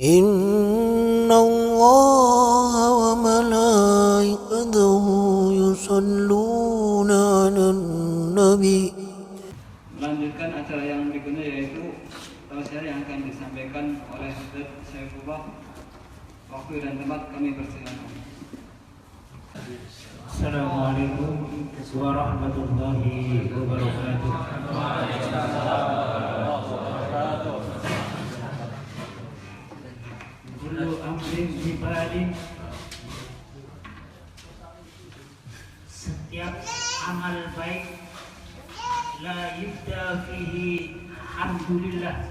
إن الله وملائكته يصلون على النبي. Melanjutkan acara yang berikutnya yaitu tausiah yang akan disampaikan oleh Ustaz Saifullah. Waktu dan tempat kami persilakan. Assalamualaikum warahmatullahi wabarakatuh. Kullu amrin bibalin, setiap amal baik la yubda fihi alhamdulillah,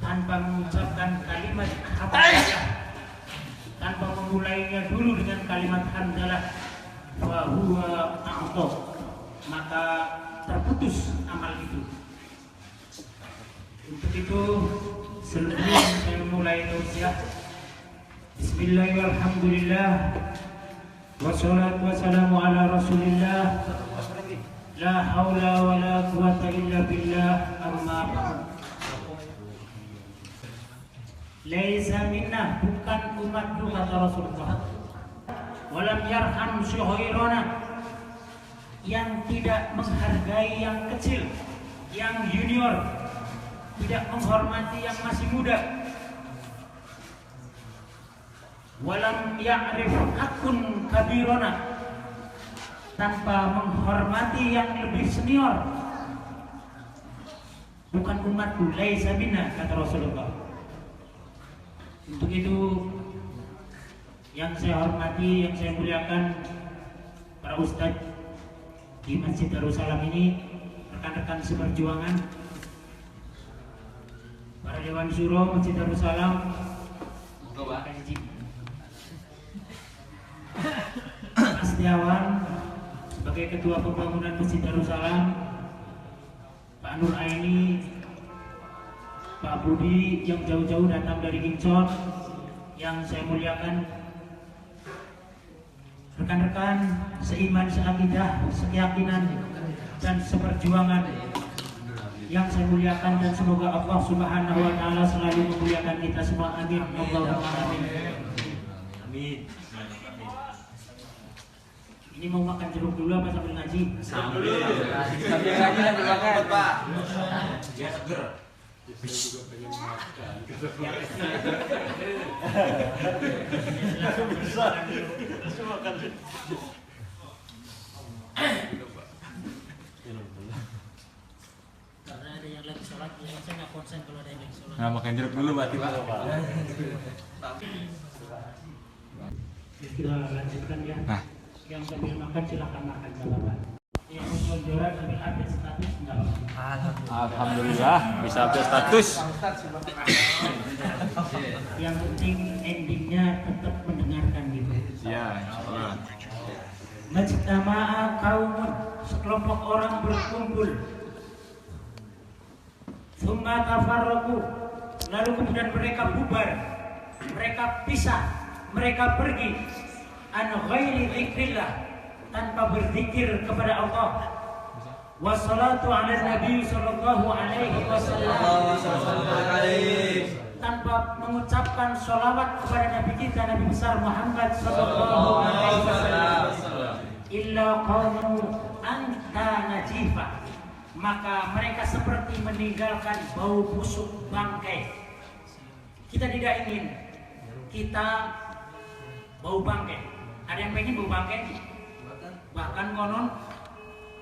tanpa mengucapkan kalimat hamdalah, tanpa memulainya dulu dengan kalimat hamdalah, wa huwa a'dha, maka terputus amal itu. Untuk itu sebelum saya mulai tausiah, bismillahirrahmanirrahim, wassalatu wassalamu ala rasulillah, la haula wa la quwata illa billah, amma ba'd. Laisa minna, bukan umatku kata Rasulullah. Walam yarham syuhairana, yang tidak menghargai yang kecil, yang junior, tidak menghormati yang masih muda. Walam ya'rif akun kabirona, tanpa menghormati yang lebih senior. Bukan umatku, laisa minna kata Rasulullah. Untuk itu yang saya hormati, yang saya muliakan para ustadz di Masjid Darussalam ini, rekan-rekan seperjuangan, para Dewan Syuro Masjid Darussalam, Pak Setiawan sebagai Ketua Pembangunan Masjid Darussalam, Pak Nur Aini, Pak Budi yang jauh-jauh datang dari Kincon, yang saya muliakan, rekan-rekan seiman, seakidah, sekeyakinan dan seperjuangan yang saya muliakan, dan semoga Allah Subhanahu wa taala selalu memuliakan kita semua. Amin. Allahumma amin. Amin. Ini mau makan jeruk dulu apa sambil ngaji? Sambil ngaji sambil makan, Pak. Biar seger. Karena ada yang lagi sholat, yang saya nggak konsen kalau ada yang lagi sholat. Nah, makan jeruk dulu berarti Pak. Kita lanjutkan ya. Nah. Yang sambil makan silakan makan, Bapak. Yang mau juara sambil update status enggak apa-apa. Alhamdulillah bisa update status. Yang penting endingnya tetap mendengarkan gitu. Ya, insyaallah. Majtama'a qaumun, sekelompok orang berkumpul. Tsumma tafarraqu, lalu kemudian mereka bubar, mereka pisah, mereka pergi. An ghairi dzikrillah, tanpa berzikir kepada Allah. Wassalatu ala Nabi sallallahu alaihi wasallam, tanpa mengucapkan sholawat kepada Nabi kita, Nabi besar Muhammad sallallahu alaihi wasallam. Illa qaumu anta najifah, maka mereka seperti meninggalkan bau busuk bangkai. Kita tidak ingin kita bau bangkai. Ada yang pengen bau bangkai? Bahkan konon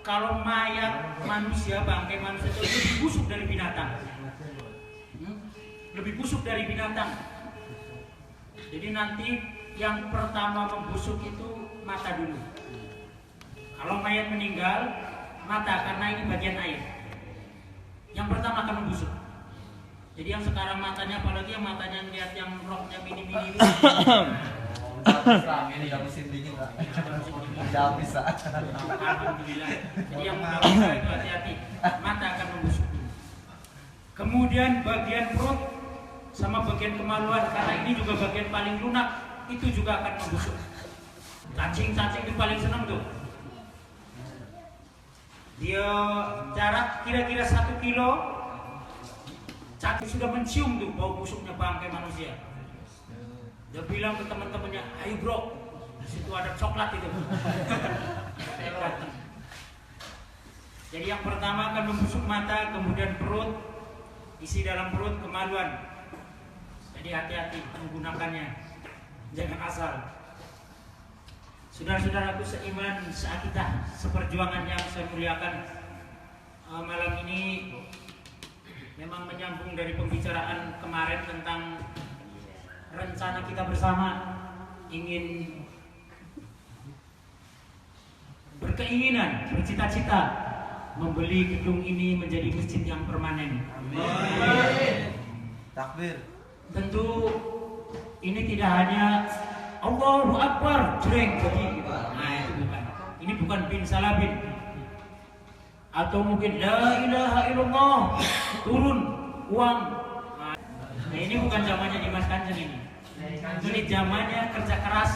kalau mayat manusia, bangkai manusia itu lebih busuk dari binatang. Lebih busuk dari binatang. Jadi nanti yang pertama membusuk itu mata dulu. Kalau mayat meninggal, mata, karena ini bagian air. Yang pertama akan membusuk. Jadi yang sekarang matanya, apalagi yang matanya lihat yang roknya mini-mini itu. Ini enggak musim dingin, Pak. Enggak bisa. Alhamdulillah. Jadi yang muda itu hati-hati, mata akan membusuk. Kemudian bagian perut sama bagian kemaluan, karena ini juga bagian paling lunak, itu juga akan membusuk. Cacing-cacing itu paling senang tuh. Dia jarak kira-kira 1 kilo, Satu sudah mencium tuh bau busuknya bangkai manusia. Dia bilang ke teman-temannya, ayo bro, di situ ada coklat itu. Jadi yang pertama akan membusuk mata, kemudian perut, isi dalam perut kemaluan. Jadi hati-hati menggunakannya, jangan asal. Saudara-saudaraku seiman, seakidah, seperjuangan yang saya muliakan, malam ini memang menyambung dari pembicaraan kemarin tentang rencana kita bersama ingin berkeinginan, bercita-cita membeli gedung ini menjadi masjid yang permanen. Amin. Takbir. Tentu ini tidak hanya Allahu Akbar, jreng jadi gitu. Nah, itu bukan. Ini bukan bin salabin. Atau mungkin la ilaha illallah, turun uang. Nah, ini bukan zamannya Dimas Kanjeng ini. Ini zamannya kerja keras.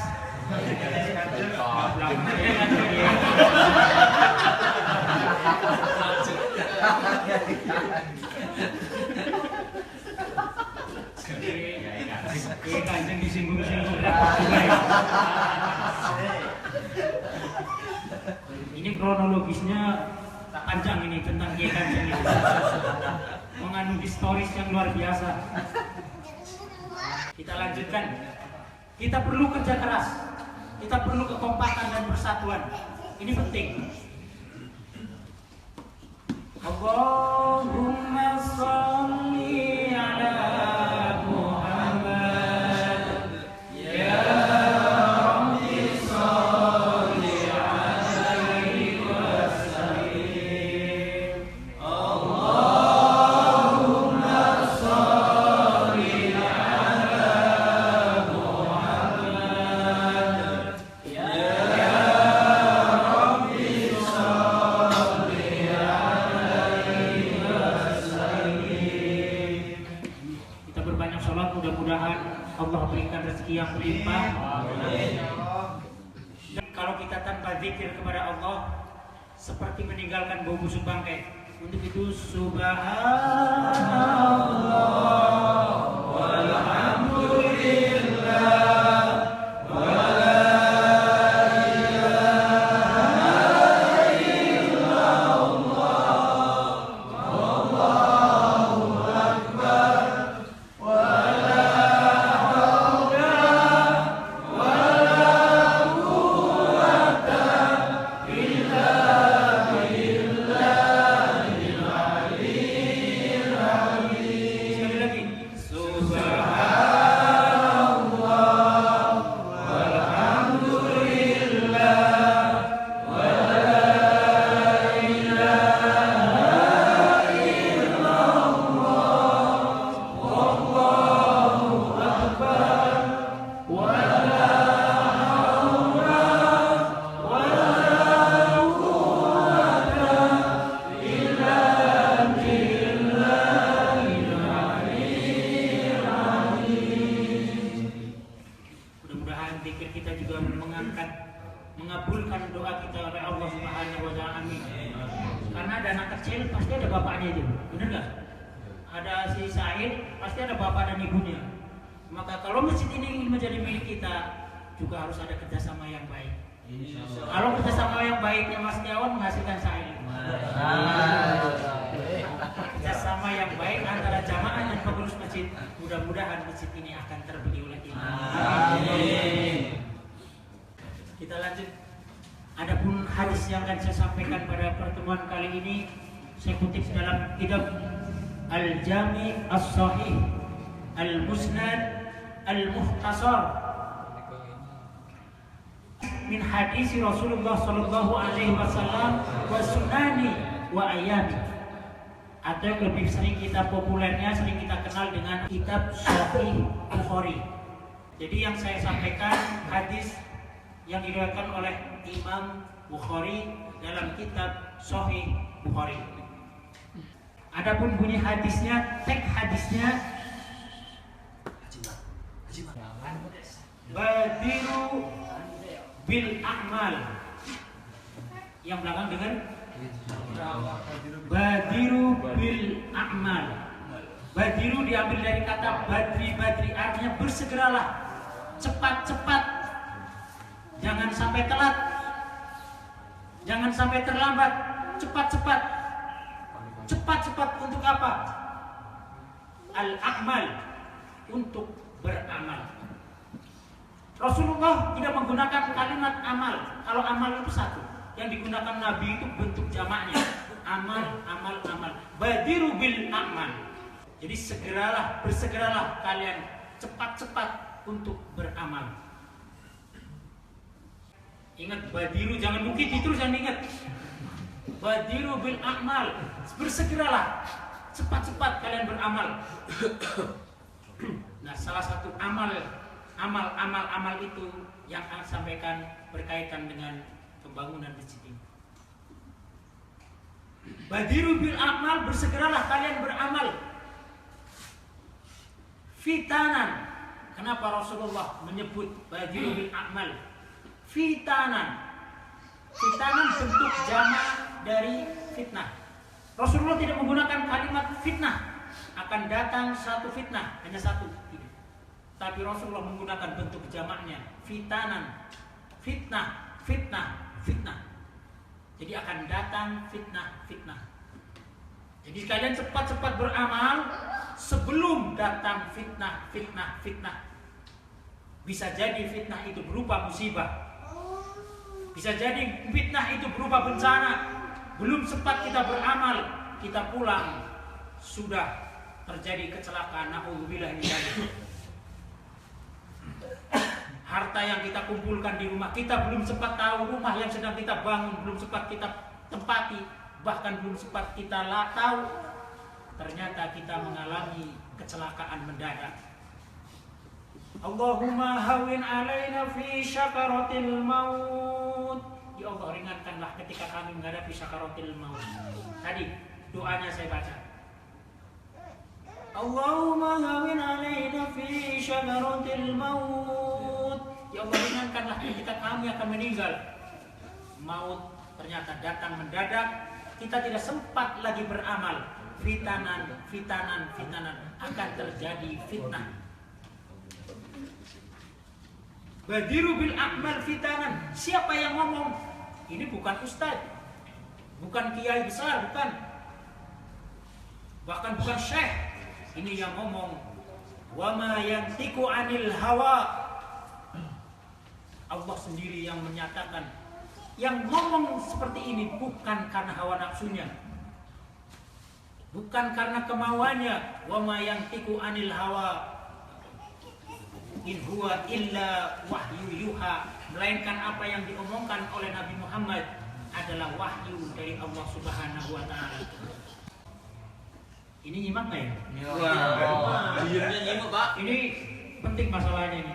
Kanjeng disinggung-singgung. Ini kronologisnya panjang ini tentang Kiai Kanjeng ini. Mengandung historis yang luar biasa. Kita lanjutkan. Kita perlu kerja keras. Kita perlu kekompakan dan persatuan. Ini penting. Allahumma sholli ala Muhammad ya Rabbi sholli alaihi wasallim. Allahumma sholli ala Muhammad ya Rabbi sholli alaihi wasallim. Kita berbanyak sholat, mudah-mudahan Allah berikan rezeki yang berlimpah. Dan kalau kita tanpa zikir kepada Allah seperti meninggalkan bau busuk bangkai. Untuk itu subhanallah walhamdulillah wala ilaha illallah wallahu akbar wala haula wala quwwata illa billahil aliyyil azim. Sekali lagi, subhanallah walhamdulillah wala ilaha illallah wallahu akbar wala haula wala quwwata illa billahil aliyyil azim. Mudah-mudahan zikir kita juga mengabulkan doa kita oleh Allah Subhanahu wa taala. Amin. Karena ada anak kecil pasti ada bapaknya itu. Benar nggak? Ada si Said pasti ada bapak dan ibunya. Maka kalau masjid ini ingin menjadi milik kita juga harus ada kerjasama yang baik. Kalau kerjasama yang baiknya Mas Tiawan menghasilkan Said. Kerjasama yang baik antara jamaah dan pengurus masjid, mudah-mudahan masjid ini akan terbeli oleh iman. Amin. Kita lanjut. Adapun hadis yang akan saya sampaikan pada pertemuan kali ini saya kutip dalam kitab Al-Jami As-Sahih Al-Musnad Al-Mukhtasar min hadis Rasulullah sallallahu alaihi wasallam wa sunani wa ayami, atau yang lebih sering kita populernya sering kita kenal dengan kitab Sahih Bukhari. Jadi yang saya sampaikan hadis yang diriwayatkan oleh Imam Bukhari dalam kitab Sahih Bukhari. Adapun bunyi hadisnya, teks hadisnya, badiru bil a'mal. Yang belakang dengar, badiru bil a'mal. Badiru diambil dari kata badri, artinya bersegeralah, cepat-cepat, jangan sampai telat, jangan sampai terlambat, cepat-cepat. Cepat-cepat untuk apa? Al-a'mal, untuk beramal. Rasulullah tidak menggunakan kalimat amal. Kalau amal itu satu, yang digunakan Nabi itu bentuk jamaknya. Amal, amal, amal. Badiru bil a'mal. Jadi segeralah, bersegeralah kalian cepat-cepat untuk beramal. Ingat badiru, jangan mungkin terus, jangan ingat. Badiru bil a'mal. Bersegeralah, cepat-cepat kalian beramal. Nah, salah satu amal itu yang akan sampaikan berkaitan dengan pembangunan masjid ini. Badiru bil a'mal, bersegeralah kalian beramal. Fitanan. Kenapa Rasulullah menyebut badiru bil a'mal? Fitanan. Fitanan bentuk jamak dari fitnah. Rasulullah tidak menggunakan kalimat fitnah. Akan datang satu fitnah, hanya satu. Tapi Rasulullah menggunakan bentuk jamaknya. Fitanan. Fitnah, fitnah, fitnah. Jadi akan datang fitnah, fitnah. Jadi kalian cepat-cepat beramal sebelum datang fitnah, fitnah, fitnah. Bisa jadi fitnah itu berupa musibah. Bisa jadi fitnah itu berupa bencana. Belum sempat kita beramal, kita pulang sudah terjadi kecelakaan. Na'udzubillah min dzalik. Harta yang kita kumpulkan di rumah kita belum sempat tahu, rumah yang sedang kita bangun belum sempat kita tempati, bahkan belum sempat kita tahu, ternyata kita mengalami kecelakaan mendadak. Allahumma hawin alaina fi syakaratil maut. Ya Allah, ringankanlah ketika kami menghadapi syakaratil maut. Tadi doanya saya baca. Allahumma hawin alaina fi syakaratil maut. Ya Allah, ringankanlah ketika kami akan meninggal. Maut ternyata datang mendadak. Kita tidak sempat lagi beramal. Fitanan, fitanan, fitanan. Akan terjadi fitnah. Badiru bil a'mal fitanan. Siapa yang ngomong? Ini bukan ustadz, bukan kiai besar, bukan. Bahkan bukan syekh. Ini yang ngomong. Wa ma yantiqu 'anil hawa. Allah sendiri yang menyatakan. Yang ngomong seperti ini bukan karena hawa nafsunya, bukan karena kemauannya. Wa ma yantiqu 'anil hawa. In huwa illa wahyu yuha. Melainkan apa yang diomongkan oleh Nabi Muhammad adalah wahyu dari Allah Subhanahu wa ta'ala. Ini nyimak nggak ya? Nyimak, Pak. Ini penting masalahnya ini.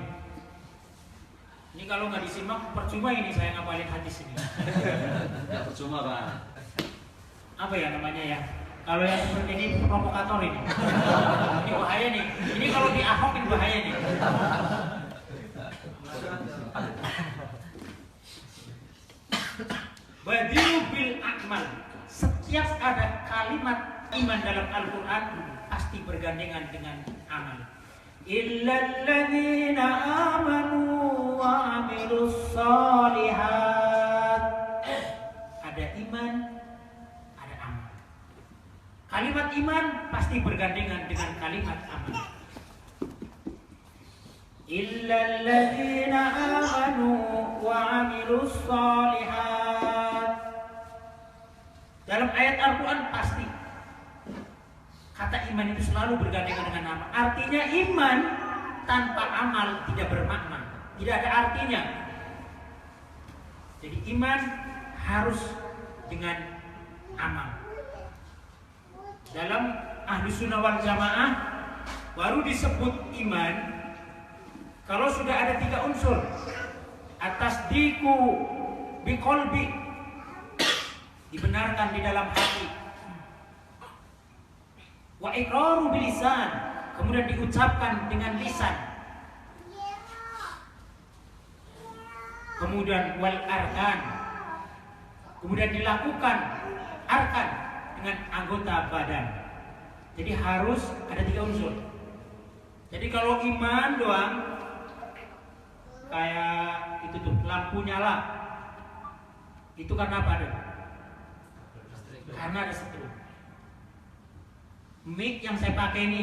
Ini kalau nggak disimak percuma ini saya ngapalin hadis ini. Nggak percuma, Pak. Apa ya namanya ya? Kalau yang seperti ini provokator ini. Ini bahaya nih. Ini kalau di Ahok ini bahaya nih. Badiru bil a'mal. Setiap ada kalimat iman dalam Al-Quran pasti bergandengan dengan amal. Illalladzina amanu wa amilus shalihat. Ada iman, ada amal. Kalimat iman pasti bergandengan dengan kalimat amal. Illalladzina amanu wa amilus shalihat. Dalam ayat Al-Quran pasti kata iman itu selalu bergandengan dengan amal. Artinya iman tanpa amal tidak bermakna, tidak ada artinya. Jadi iman harus dengan amal. Dalam Ahlu Sunnah wal Jamaah baru disebut iman kalau sudah ada 3 unsur. At-tasdiqu biqalbi, dibenarkan di dalam hati. Wa iqraru bilisan, kemudian diucapkan dengan lisan. Kemudian wal arkan, kemudian dilakukan arkan dengan anggota badan. Jadi harus ada 3 unsur. Jadi kalau iman doang, kayak itu tuh lampu nyala, itu karena apa ada? Karena ada setrum. Mic yang saya pakai ini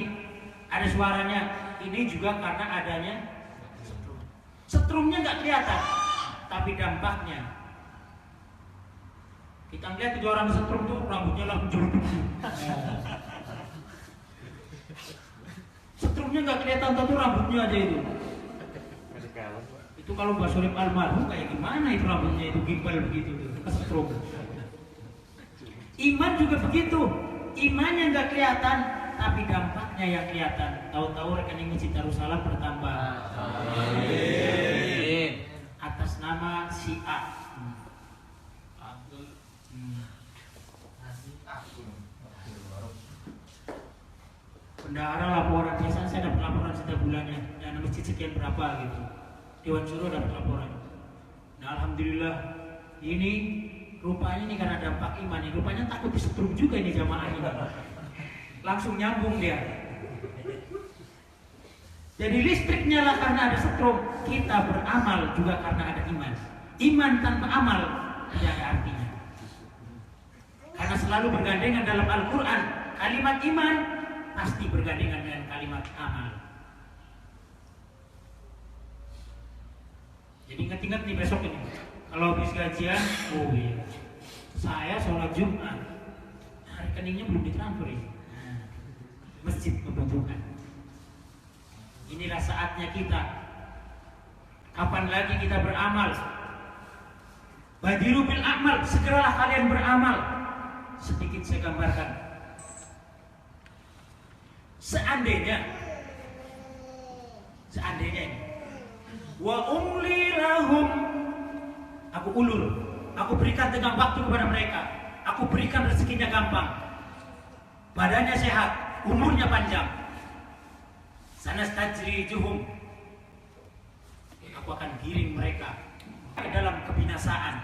ada suaranya, ini juga karena adanya setrum. Setrumnya nggak kelihatan, tapi dampaknya. Kita lihat itu orang setrum tuh rambutnya langsung jurus. Setrumnya nggak kelihatan, tapi rambutnya aja itu. Itu kalau Mbak Surip almarhum kayak gimana itu rambutnya itu gimbal begitu tuh, kesetrum. Iman juga begitu. Imannya nggak kelihatan, tapi dampaknya yang kelihatan. Tahu-tahu rekening Masjid Darussalam bertambah. Amin. Atas nama si A. Bendahara laporan, biasanya saya dapat laporan setiap bulannya, dana masjid sekian berapa gitu. Dewan Syuro dapat laporan. Nah alhamdulillah ini rupanya ini karena dampak iman, ini rupanya takut disetrum juga ini jamaah ini. Langsung nyambung dia. Jadi listrik nyala karena ada setrum, kita beramal juga karena ada iman. Iman tanpa amal tidak ada artinya. Karena selalu bergandengan dalam Al-Quran, kalimat iman pasti bergandengan dengan kalimat amal. Jadi ingat-ingat nih besok ini, kalau habis gajian, oh iya, saya sholat Jumat, rekeningnya belum ditransfer ini. Masjid membutuhkan. Inilah saatnya kita. Kapan lagi kita beramal? Badiru bil amal, segeralah kalian beramal. Sedikit saya gambarkan. Seandainya ini, wa umli lahum, aku ulur, aku berikan tengah waktu kepada mereka, aku berikan rezekinya gampang, badannya sehat, umurnya panjang. Sanastajrijuhum, aku akan giring mereka ke dalam kebinasaan.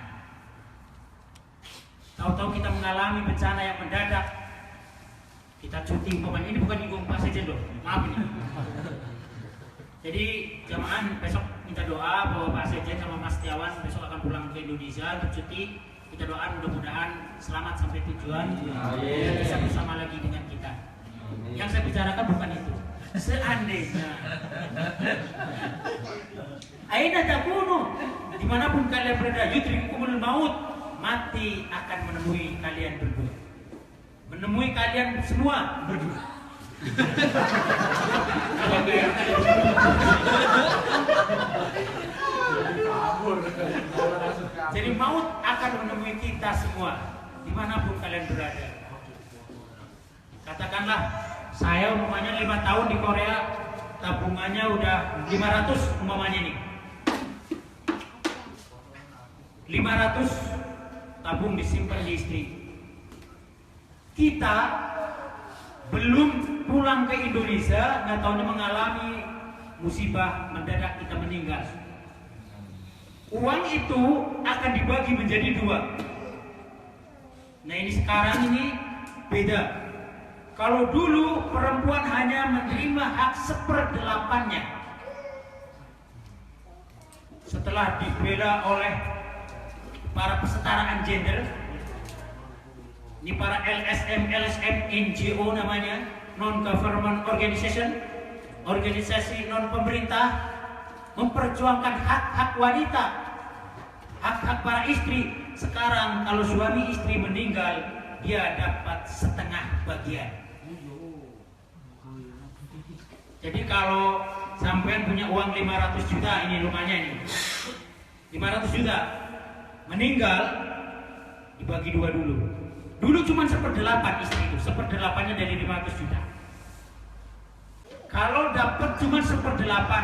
Tahu-tahu kita mengalami bencana yang mendadak, kita cuti umpamanya, ini bukan nyinggung Pak Sejen loh, maaf ini. Jadi jamaah besok minta doa bahwa Pak Sejen sama Mas Tiawan besok akan pulang ke Indonesia untuk cuti. Kita doa mudah-mudahan selamat sampai tujuan, bisa bersama lagi dengan kita. Yang saya bicarakan bukan itu. Seandainya aina takunu, dimanapun kalian berada, yudrikumul maut, mati akan menemui kalian berdua, menemui kalian semua berdua. Jadi maut akan menemui kita semua dimanapun kalian berada. Katakanlah saya umpamanya 5 tahun di Korea, tabungannya udah 500 umpamanya nih, 500 tabung disimpan di istri. Kita belum pulang ke Indonesia, nggak tahunya mengalami musibah mendadak, kita meninggal. Uang itu akan dibagi menjadi 2. Nah ini sekarang ini beda. Kalau dulu perempuan hanya menerima hak 1/8-nya. Setelah dibela oleh para kesetaraan gender, ini para LSM, NGO namanya, non-government organization, organisasi non-pemerintah, memperjuangkan hak-hak wanita, hak-hak para istri. Sekarang kalau suami istri meninggal, dia dapat setengah bagian. Jadi kalau sampean punya uang 500 juta, ini rumahnya ini, 500 juta, meninggal dibagi 2 dulu. Dulu cuma 1/8 istri itu, 1/8-nya dari 500 juta. Kalau dapat cuma 1/8,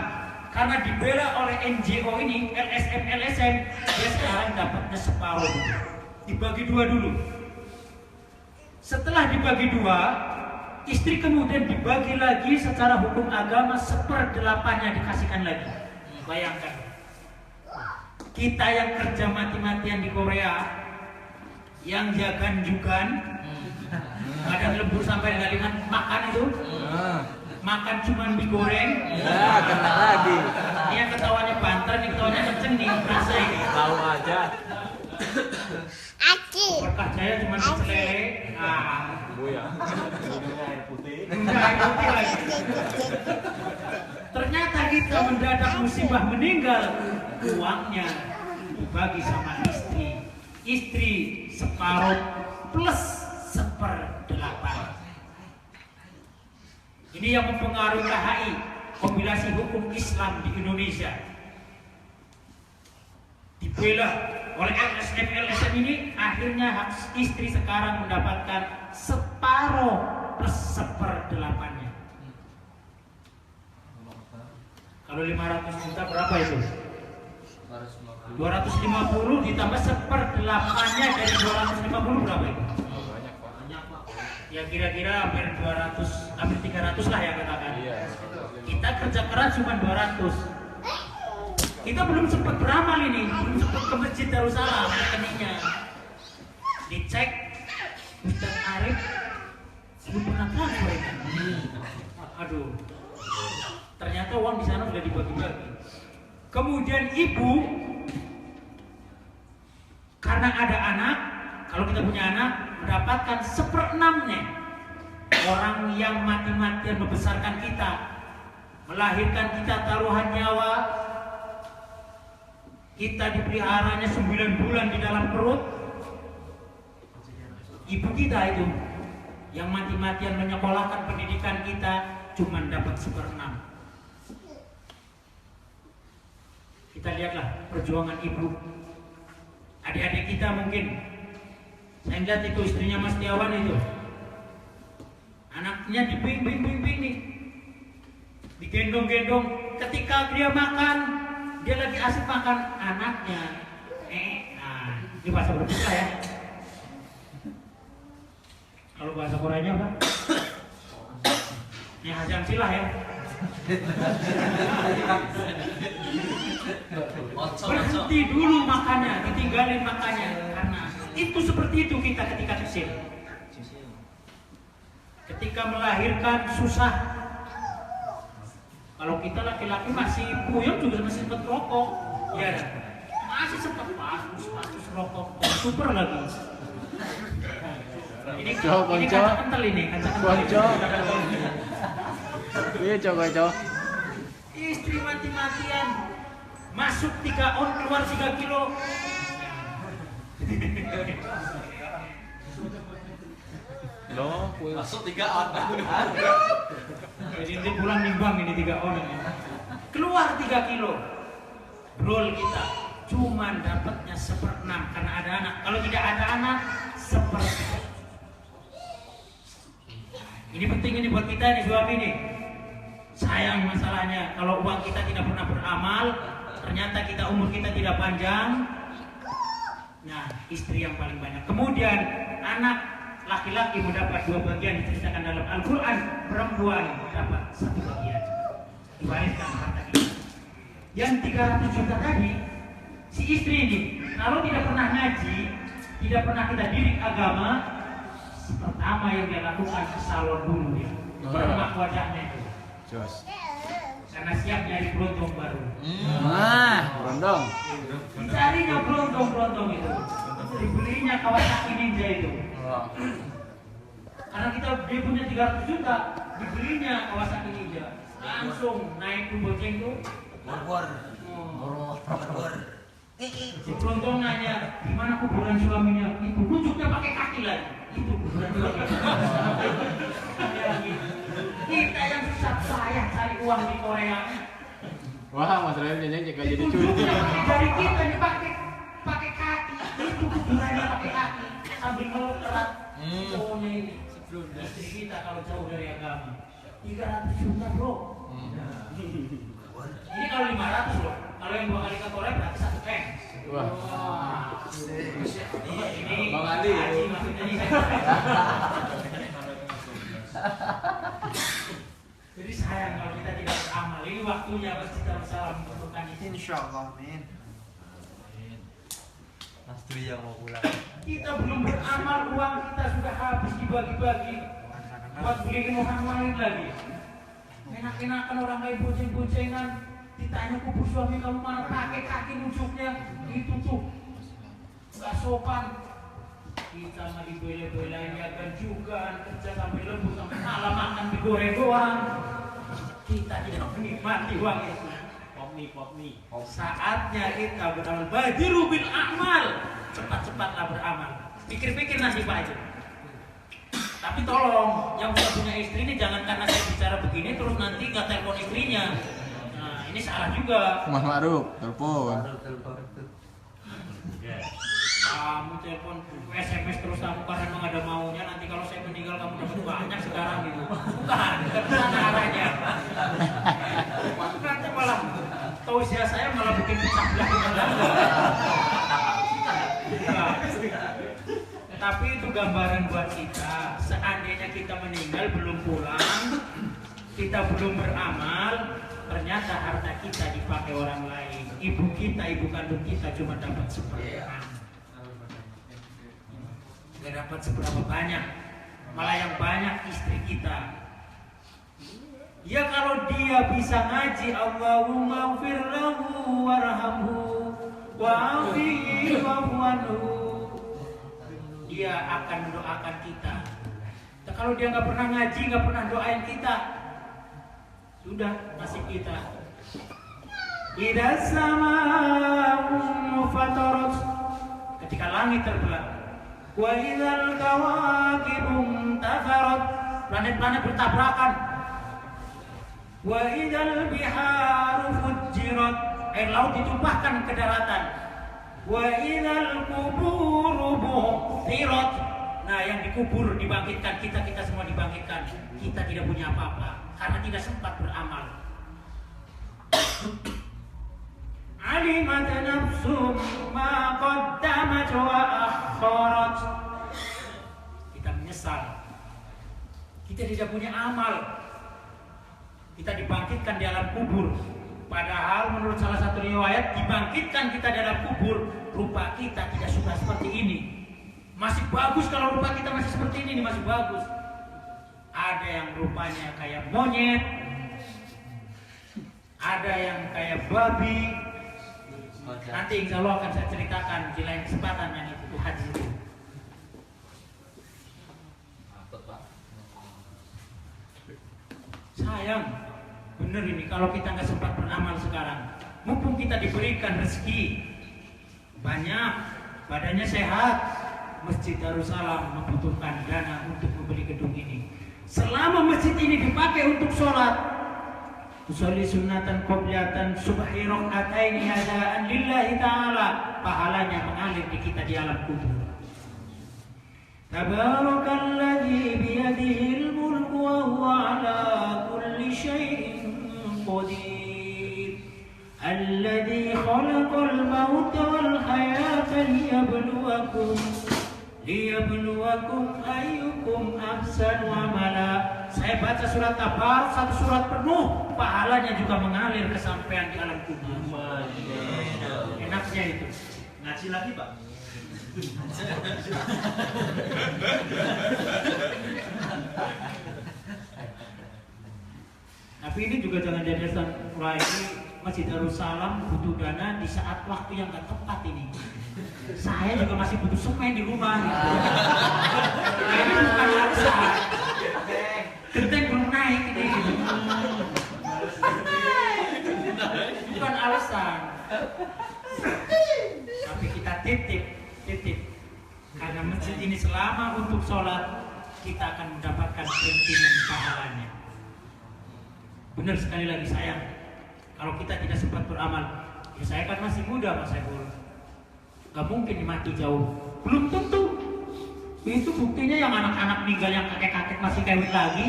karena dibela oleh NGO ini, LSM, dia sekarang dapatnya separuh. Dibagi 2 dulu. Setelah dibagi 2, istri kemudian dibagi lagi secara hukum agama 1/8-nya dikasihkan lagi. Bayangkan, kita yang kerja mati-matian di Korea, yang jagan-jugan, Badan lembur sampai nggak lihat makan itu. Makan cuma mie goreng. Ya, kena lagi. Ini yang ketawanya banter, ini ketawanya kenceng nih, rasa ini. Tahu aja. Berkah Jaya cuma pecel lele. Bu ya. Enggak, air putih lagi. Ternyata kita mendadak musibah meninggal, uangnya dibagi sama istri. Istri separuh plus 1/8. Ini yang mempengaruhi KHI, Kompilasi Hukum Islam di Indonesia. Dibela oleh LSM ini, akhirnya istri sekarang mendapatkan separuh plus 1/8-nya. Kalau 500 juta berapa itu? 250 ditambah 1/8-nya dari 250 berapa itu? Ya kira-kira hampir 200, hampir 300 lah ya katakan. Kita kerja keras cuma 200. Kita belum sempat beramal ini, belum sempat ke Masjid Darussalam rekeningnya. Dicek, Ustaz Arif belum pernah transfer ini. Aduh, ternyata uang di sana sudah dibagi-bagi. Kemudian ibu, karena ada anak, kalau kita punya anak, mendapatkan 1/6-nya. Orang yang mati-matian membesarkan kita, melahirkan kita taruhan nyawa, kita dipeliharanya 9 bulan di dalam perut. Ibu kita itu yang mati-matian menyekolahkan pendidikan kita cuma dapat 1/6. Kita lihatlah perjuangan ibu. Adik-adik kita mungkin, saya lihat itu istrinya Mas Tiawan itu, anaknya dibimbing nih, digendong-gendong. Ketika dia makan, dia lagi asik makan, anaknya nah ini bahasa berbeda ya. Kalau bahasa Koreanya apa? Ini Hajam Silah ya. Berhenti dulu makannya, ditinggalin makannya. Karena itu seperti itu kita ketika kecil. Ketika melahirkan susah. Kalau kita laki-laki masih puyeng juga masih sempat rokok, ya masih sempat bagus rokok, super lagi. Ini kaca kental ini, kaca kental. Iya coba. Istri mati-matian, masuk 3 on, keluar 3 kilo. Masuk 3 on. Jadi ini pulang nimbang ini 3 on ini. Keluar 3 kilo. Brol kita cuman dapatnya 1/6 karena ada anak. Kalau tidak ada anak 1/3. Ini penting ini buat kita nih suami nih. Sayang masalahnya kalau uang kita tidak pernah beramal, ternyata kita umur kita tidak panjang. Nah, istri yang paling banyak. Kemudian anak laki-laki mendapat 2 bagian diceritakan dalam Al-Quran, perempuan dapat 1 bagian. Diwariskan harta kita. Yang 300 juta tadi, si istri ini kalau tidak pernah ngaji, tidak pernah kita didik agama, pertama yang dia lakukan ke salon dulu dia, bermak wajahnya itu. Jos. Karena siap nyari berondong baru. Berondong. Carinya berondong itu. Dibelinya Kawasaki Ninja itu. Karena dia punya 300 juta, dibelinya Kawasaki Ninja. Langsung naik ke boceng tuh. Bor. Si berondong nanya, gimana kuburan suaminya? Itu rujuknya pakai kaki lagi. Itu kuburan suaminya. Kita yang susah payah cari uang di Korea. Wah, Mas Ryan nyanyi juga jadi Itu cuti. dari kita nih pakai kaki. Itu kuburannya pakai kaki sambil melukrat. Cowoknya ini. Istri kita kalau jauh dari agama 300 juta bro. Ini kalau 500 loh. Kalau yang 2 kali ke Korea berarti 1 M. Wah. Ini Bang Andi. maksudnya ini. Jadi sayang kalau kita tidak beramal. Ini waktunya Masjid Darussalam membutuhkan itu. Insyaallah, amin. Astri yang mau pulang. Kita belum beramal, uang kita sudah habis dibagi-bagi buat beli minuman lain lagi. Enak-enakan orang lain bonceng-boncengan, ditanya kubur suami kamu mana, pakai kaki nunjuknya itu tuh nggak sopan. Kita mah dibela-belain ya kan juga kerja sampai lembur sampai malam makan digoreng doang. Kita tidak menikmati uang itu. Popmi. Saatnya kita beramal. Badiru bil amal. Cepat-cepatlah beramal. Pikir-pikir nasib aja. Tapi tolong, yang sudah punya istri ini jangan karena saya bicara begini terus nanti nggak telepon istrinya. Nah, ini salah juga. Mas Ma'ruf, telepon. Kamu telepon, SMS terus kamu karena memang ada maunya. Nanti kalau saya meninggal kamu dapat banyak sekarang gitu. Bukan sana arahnya. Nanti malah tausiah saya malah bikin pecah belah kita. Tapi itu gambaran buat kita. Seandainya kita meninggal belum pulang, kita belum beramal, ternyata harta kita dipakai orang lain. Ibu kita, ibu kandung kita cuma dapat seperempat. Gak dapat seberapa banyak. Malah yang banyak istri kita. Ya kalau dia bisa ngaji, Allahumma gfir lahu warhamhu wa'afihi wa'fu anhu, dia akan mendoakan kita. Nah, kalau dia nggak pernah ngaji, nggak pernah doain kita, sudah nasib kita. Idza sama'u fatarat, ketika langit terbelah. Wa idzal kawakibu intafarat, planet-planet bertabrakan. Wa idzal biharu fujirat, air laut ditumpahkan ke daratan. Wa idzal quburu bu'thirat, nah yang dikubur dibangkitkan, kita semua dibangkitkan. Kita tidak punya apa-apa karena tidak sempat beramal. Alimat nafsum ma qaddamat wa akharat, kita menyesal kita tidak punya amal. Kita dibangkitkan di alam kubur, padahal menurut salah satu riwayat dibangkitkan kita di alam kubur, rupa kita tidak sudah seperti ini. Masih bagus kalau rupa kita masih seperti ini masih bagus. Ada yang rupanya kayak monyet, ada yang kayak babi. Nanti insya Allah akan saya ceritakan di lain kesempatan yang itu hadis itu. Sayang, bener ini kalau kita nggak sempat beramal sekarang. Mumpung kita diberikan rezeki banyak, badannya sehat, Masjid Darussalam membutuhkan dana untuk membeli gedung ini. Selama masjid ini dipakai untuk sholat, usolli sunnatan qobliyatan subhi rakaataini hadaan lillahi ta'ala, pahalanya mengalir di kita di alam kubur. Tabarakalladzi biyadihil mulku wa huwa ala kulli syai'in qadir, alladzi khalaqal mauta wal hayata liyabluwakum ayyukum ahsanu amala. Saya baca surat Tabarak satu surat penuh, pahalanya juga mengalir ke sampean di alam kubur. Enaknya itu. Ngaji lagi, Pak. Tapi ini juga jangan jadi alasan, wah ini Masjid Darussalam butuh dana di saat waktu yang gak tepat ini. Saya juga masih butuh semen di rumah. Ini bukan alasan. Genteng belum naik ini. Bukan alasan. Tapi kita titip. Karena masjid ini selama untuk sholat, kita akan mendapatkan pensiun pahalanya. Benar sekali lagi sayang, kalau kita tidak sempat beramal, ya saya kan masih muda Mas Saiful, gak mungkin mati jauh. Belum tentu. Itu buktinya yang anak-anak meninggal, yang kakek-kakek masih kawin lagi.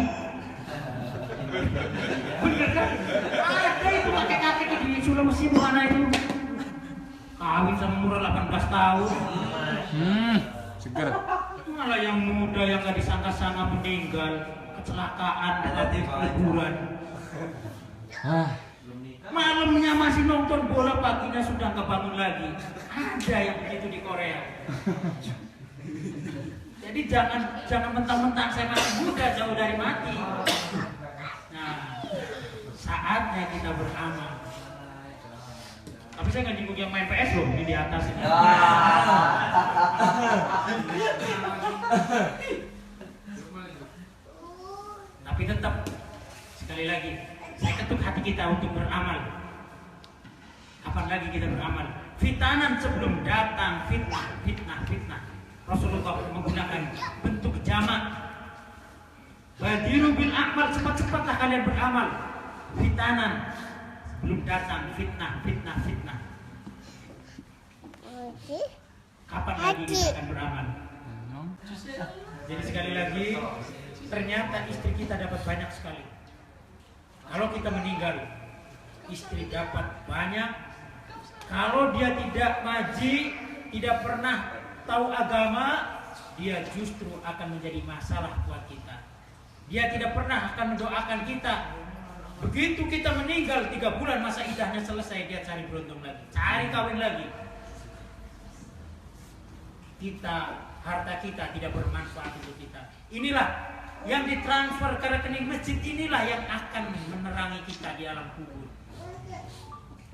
Bener kan? Ada itu kakek-kakek di Sulawesi mana itu, kawin sama umur 18 tahun. Seger. Malah yang muda yang gak disangka-sangka meninggal, kecelakaan, kuburan. Malamnya masih masih nonton bola paginya sudah nggak bangun lagi. Ada yang begitu di Korea. Jadi jangan mentang-mentang saya masih muda jauh dari mati. Nah, saatnya kita beramal. Tapi saya nggak nyinggung yang main PS loh, ini di atas ini. Tapi tetap sekali lagi saya ketuk hati kita untuk beramal. Kapan lagi kita beramal? Fitanan sebelum datang fitnah. Rasulullah menggunakan bentuk jamak. Badiru bil amal, cepat-cepatlah kalian beramal. Fitanan sebelum datang fitnah. Kapan lagi kita akan beramal? Jadi sekali lagi, ternyata istri kita dapat banyak sekali. Kalau kita meninggal, istri dapat banyak. Kalau dia tidak maji, tidak pernah tahu agama, dia justru akan menjadi masalah buat kita. Dia tidak pernah akan mendoakan kita. Begitu kita meninggal 3 bulan masa idahnya selesai, dia cari beruntung lagi, cari kawin lagi. Harta kita tidak bermanfaat untuk kita. Inilah yang ditransfer ke rekening masjid, inilah yang akan menerangi kita di alam kubur.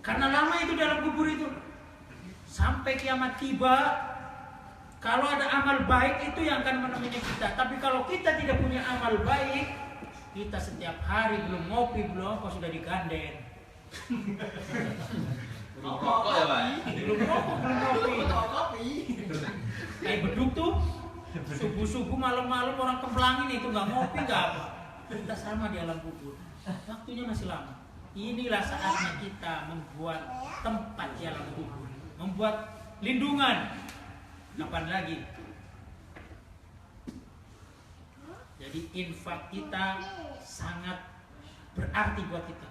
Karena lama itu dalam kubur itu, sampai kiamat tiba. Kalau ada amal baik itu yang akan menemani kita. Tapi kalau kita tidak punya amal baik, kita setiap hari belum ngopi, belum apa sudah diganden. Belum rokok ya, Pak? Belum rokok, belum ngopi. Kayak beduk tuh, subuh-subuh malam-malam orang kemplangin itu nggak ngopi nggak apa. Kita sama di alam kubur. Waktunya masih lama. Inilah saatnya kita membuat tempat di alam kubur, membuat lindungan. Kapan lagi? Jadi infak kita sangat berarti buat kita.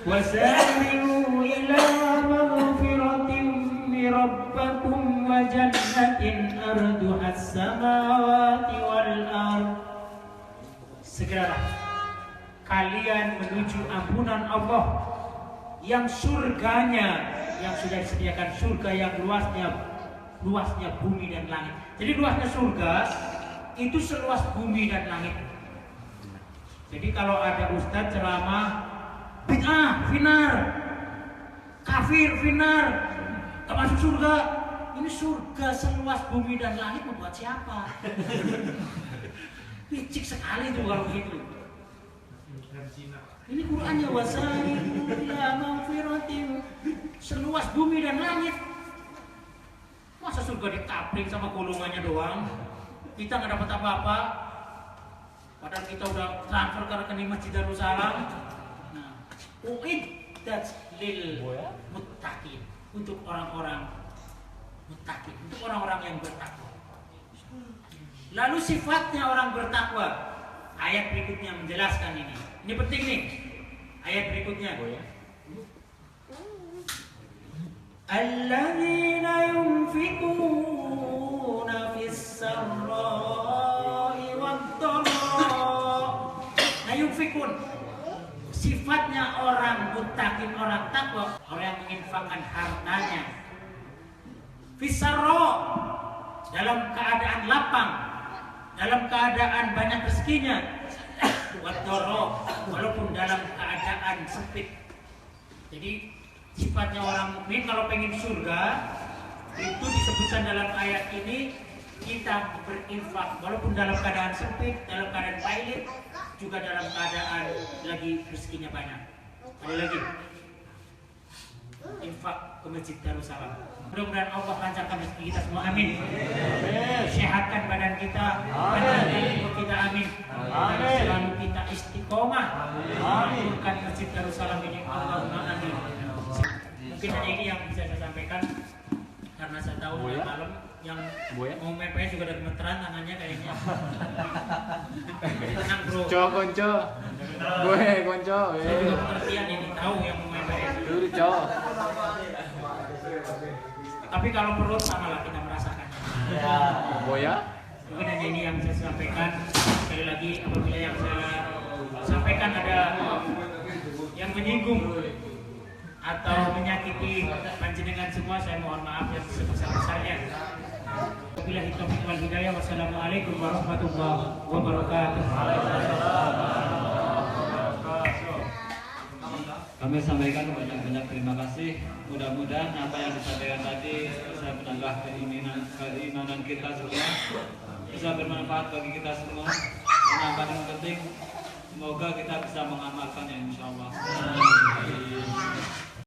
Wasari'u ila maghfiratin min rabbikum wa jannatin arduha as-samawati wal ard. Segeralah kalian menuju ampunan Allah yang surganya, yang sudah disediakan surga yang luasnya bumi dan langit. Jadi luasnya surga itu seluas bumi dan langit. Jadi kalau ada ustadz ceramah bid'ah, finar, kafir, finar, tak masuk surga. Ini surga seluas bumi dan langit membuat siapa? Picik sekali tuh kalau gitu. Ini Qur'annya wasari'u ila maghfiratin, seluas bumi dan langit. Masa surga ditapling sama golongannya doang? Kita nggak dapat apa-apa. Padahal kita udah transfer ke rekening Masjid Darussalam. Nah, uiddat lil muttaqin, untuk orang-orang muttaqin, untuk orang-orang yang bertakwa. Lalu sifatnya orang bertakwa, ayat berikutnya menjelaskan ini. Ini penting nih. Ayat berikutnya. Alladzina yunfikuna fis-sarra'i wad-dharra. Nah, yunfikun sifatnya orang muttaqin, orang takwa, orang yang menginfakkan hartanya fis-sarra, dalam keadaan lapang, dalam keadaan banyak rezekinya, wad-dharra, walaupun dalam keadaan sempit. Jadi sifatnya orang mukmin kalau pengen surga itu disebutkan dalam ayat ini, kita berinfak walaupun dalam keadaan sempit, dalam keadaan pailit, juga dalam keadaan lagi rezekinya banyak. Ada lagi infak ke Masjid Darussalam. Mudah-mudahan Allah lancarkan rezeki kita semua, amin. Sehatkan badan kita, badan kita, amin. Selalu kita istiqomah mengaturkan Masjid Darussalam ini, Allahumma amin. Mungkin hanya ini yang bisa saya sampaikan, karena saya tahu malam yang mau MPS juga ada gemeteran tangannya kayaknya. Jadi tenang bro. Konco. Gue konco. Saya juga pengertian ini, tahu yang mau MPS. Dulu cowok. Tapi kalau perut sama lah kita merasakan. Boya. Mungkin hanya ini yang bisa saya sampaikan. Sekali lagi, apabila yang saya sampaikan ada yang menyinggung atau menyakiti panjenengan semua, saya mohon maaf yang sebesar-besarnya. Wabillahi taufiq wal hidayah. Wassalamualaikum warahmatullahi wabarakatuh. Kami sampaikan banyak-banyak terima kasih. Mudah-mudahan apa yang disampaikan tadi bisa menambah keimanan kita semua, bisa bermanfaat bagi kita semua. Dan yang paling penting, semoga kita bisa mengamalkannya, insya Allah.